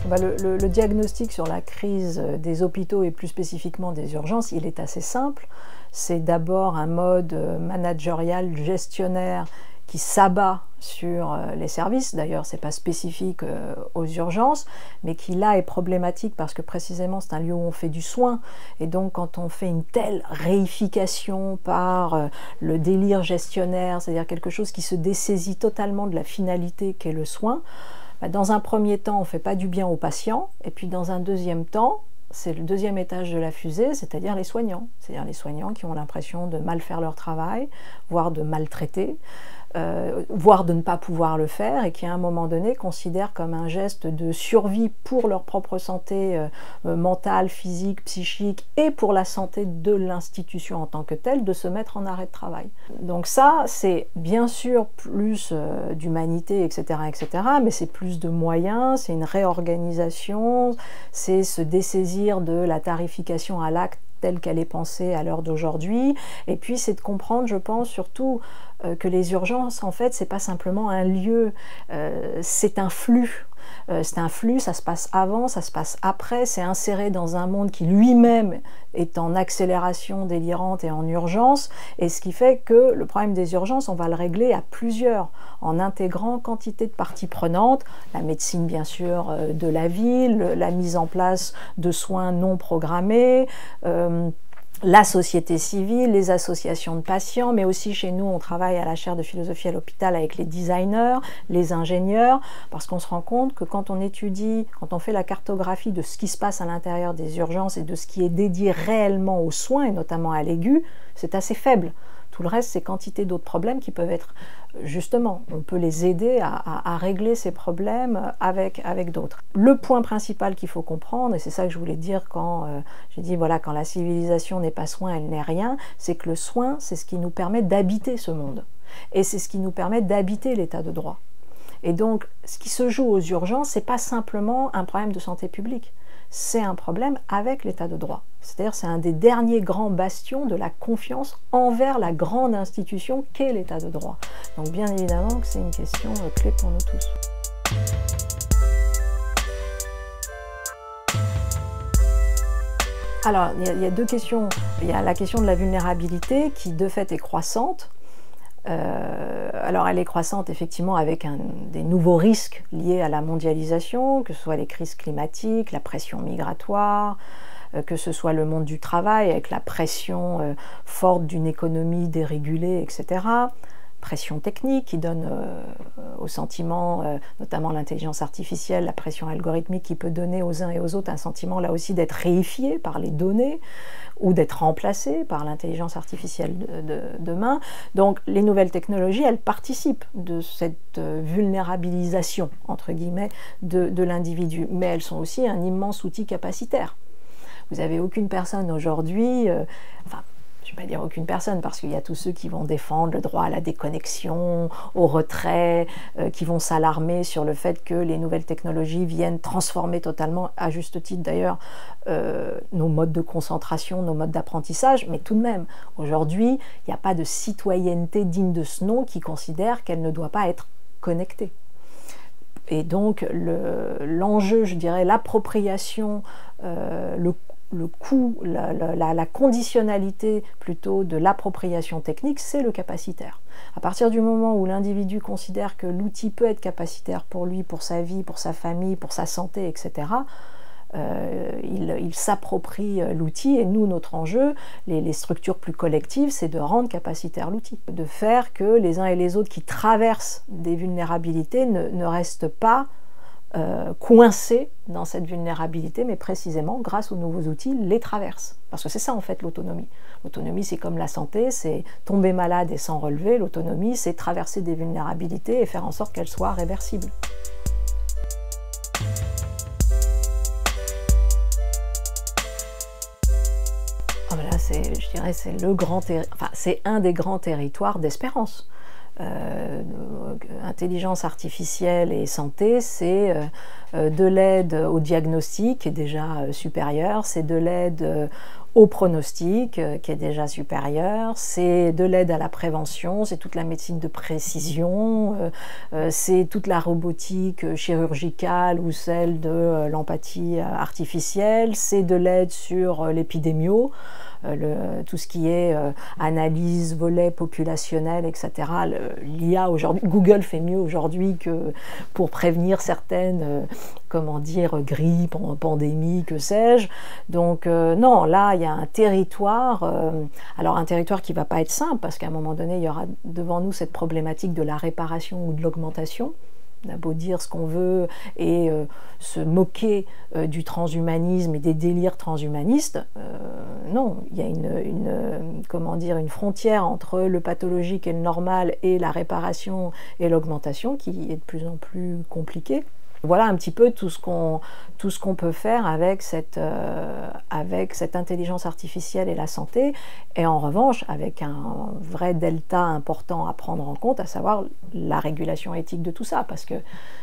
Le diagnostic sur la crise des hôpitaux et plus spécifiquement des urgences, il est assez simple. C'est d'abord un mode managérial, gestionnaire qui s'abat sur les services. D'ailleurs, ce n'est pas spécifique aux urgences, mais qui là est problématique parce que précisément c'est un lieu où on fait du soin. Et donc quand on fait une telle réification par le délire gestionnaire, c'est-à-dire quelque chose qui se dessaisit totalement de la finalité qu'est le soin, dans un premier temps, on ne fait pas du bien aux patients, et puis dans un deuxième temps, c'est le deuxième étage de la fusée, c'est-à-dire les soignants. C'est-à-dire les soignants qui ont l'impression de mal faire leur travail, voire de maltraiter, voire de ne pas pouvoir le faire, et qui à un moment donné considèrent comme un geste de survie pour leur propre santé mentale, physique, psychique, et pour la santé de l'institution en tant que telle, de se mettre en arrêt de travail. Donc ça, c'est bien sûr plus d'humanité, etc., mais c'est plus de moyens, c'est une réorganisation, c'est se dessaisir de la tarification à l'acte telle qu'elle est pensée à l'heure d'aujourd'hui, et puis c'est de comprendre, je pense, surtout que les urgences, en fait, c'est pas simplement un lieu, c'est un flux. C'est un flux, ça se passe avant, ça se passe après, c'est inséré dans un monde qui lui-même est en accélération délirante et en urgence, et ce qui fait que le problème des urgences, on va le régler à plusieurs, en intégrant quantité de parties prenantes, la médecine bien sûr de la ville, la mise en place de soins non programmés, la société civile, les associations de patients, mais aussi chez nous, on travaille à la chaire de philosophie à l'hôpital avec les designers, les ingénieurs, parce qu'on se rend compte que quand on étudie, quand on fait la cartographie de ce qui se passe à l'intérieur des urgences et de ce qui est dédié réellement aux soins, et notamment à l'aigu, c'est assez faible. Tout le reste, c'est quantité d'autres problèmes qui peuvent être, justement, on peut les aider à régler ces problèmes avec d'autres. Le point principal qu'il faut comprendre, et c'est ça que je voulais dire quand j'ai dit, voilà, quand la civilisation n'est pas soin, elle n'est rien, c'est que le soin, c'est ce qui nous permet d'habiter ce monde. Et c'est ce qui nous permet d'habiter l'état de droit. Et donc, ce qui se joue aux urgences, c'est pas simplement un problème de santé publique, c'est un problème avec l'état de droit. C'est-à-dire c'est un des derniers grands bastions de la confiance envers la grande institution qu'est l'état de droit. Donc bien évidemment que c'est une question clé pour nous tous. Alors il y a deux questions. Il y a la question de la vulnérabilité qui de fait est croissante. Alors elle est croissante effectivement avec des nouveaux risques liés à la mondialisation, que ce soit les crises climatiques, la pression migratoire, que ce soit le monde du travail avec la pression forte d'une économie dérégulée, etc. Pression technique qui donne au sentiment, notamment l'intelligence artificielle, la pression algorithmique qui peut donner aux uns et aux autres un sentiment là aussi d'être réifié par les données ou d'être remplacé par l'intelligence artificielle de demain. Donc les nouvelles technologies, elles participent de cette vulnérabilisation, entre guillemets, de l'individu, mais elles sont aussi un immense outil capacitaire. Vous n'avez aucune personne aujourd'hui, enfin, je ne vais pas dire aucune personne, parce qu'il y a tous ceux qui vont défendre le droit à la déconnexion, au retrait, qui vont s'alarmer sur le fait que les nouvelles technologies viennent transformer totalement, à juste titre d'ailleurs, nos modes de concentration, nos modes d'apprentissage, mais tout de même, aujourd'hui, il n'y a pas de citoyenneté digne de ce nom qui considère qu'elle ne doit pas être connectée. Et donc l'enjeu, je dirais, l'appropriation, le coût, la conditionnalité plutôt de l'appropriation technique, c'est le capacitaire. À partir du moment où l'individu considère que l'outil peut être capacitaire pour lui, pour sa vie, pour sa famille, pour sa santé, etc., il s'approprie l'outil, et nous, notre enjeu, les structures plus collectives, c'est de rendre capacitaire l'outil, de faire que les uns et les autres qui traversent des vulnérabilités ne restent pas coincés dans cette vulnérabilité, mais précisément, grâce aux nouveaux outils, les traversent. Parce que c'est ça en fait l'autonomie. L'autonomie, c'est comme la santé, c'est tomber malade et s'en relever. L'autonomie, c'est traverser des vulnérabilités et faire en sorte qu'elles soient réversibles. Ah ben là, je dirais, c'est un des grands territoires d'espérance. intelligence artificielle et santé, c'est de l'aide au diagnostic, qui est déjà supérieur, c'est de l'aide au pronostic, qui est déjà supérieur, c'est de l'aide à la prévention, c'est toute la médecine de précision, c'est toute la robotique chirurgicale ou celle de l'empathie artificielle, c'est de l'aide sur l'épidémio, tout ce qui est analyse, volet populationnel, etc. L'IA aujourd'hui, Google fait mieux aujourd'hui que pour prévenir certaines, comment dire, grippes, pandémies, que sais-je. Donc non, là il y a un territoire, alors un territoire qui ne va pas être simple, parce qu'à un moment donné il y aura devant nous cette problématique de la réparation ou de l'augmentation. On a beau dire ce qu'on veut et se moquer du transhumanisme et des délires transhumanistes, non, il y a comment dire, une frontière entre le pathologique et le normal et la réparation et l'augmentation qui est de plus en plus compliquée. Voilà un petit peu tout ce qu'on peut faire avec cette intelligence artificielle et la santé, et en revanche avec un vrai delta important à prendre en compte, à savoir la régulation éthique de tout ça, parce que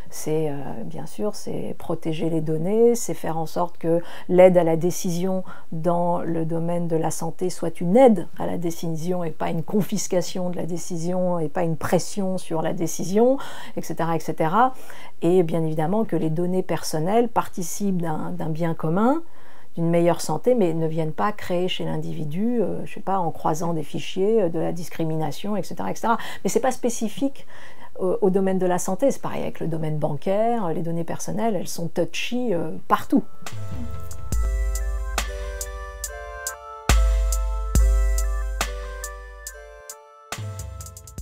c'est bien sûr, c'est protéger les données, c'est faire en sorte que l'aide à la décision dans le domaine de la santé soit une aide à la décision et pas une confiscation de la décision et pas une pression sur la décision, etc., etc. Et bien évidemment que les données personnelles participent d'un bien commun, d'une meilleure santé, mais ne viennent pas créer chez l'individu, je ne sais pas, en croisant des fichiers, de la discrimination, etc., etc. Mais ce n'est pas spécifique au domaine de la santé, c'est pareil avec le domaine bancaire, les données personnelles, elles sont touchy partout.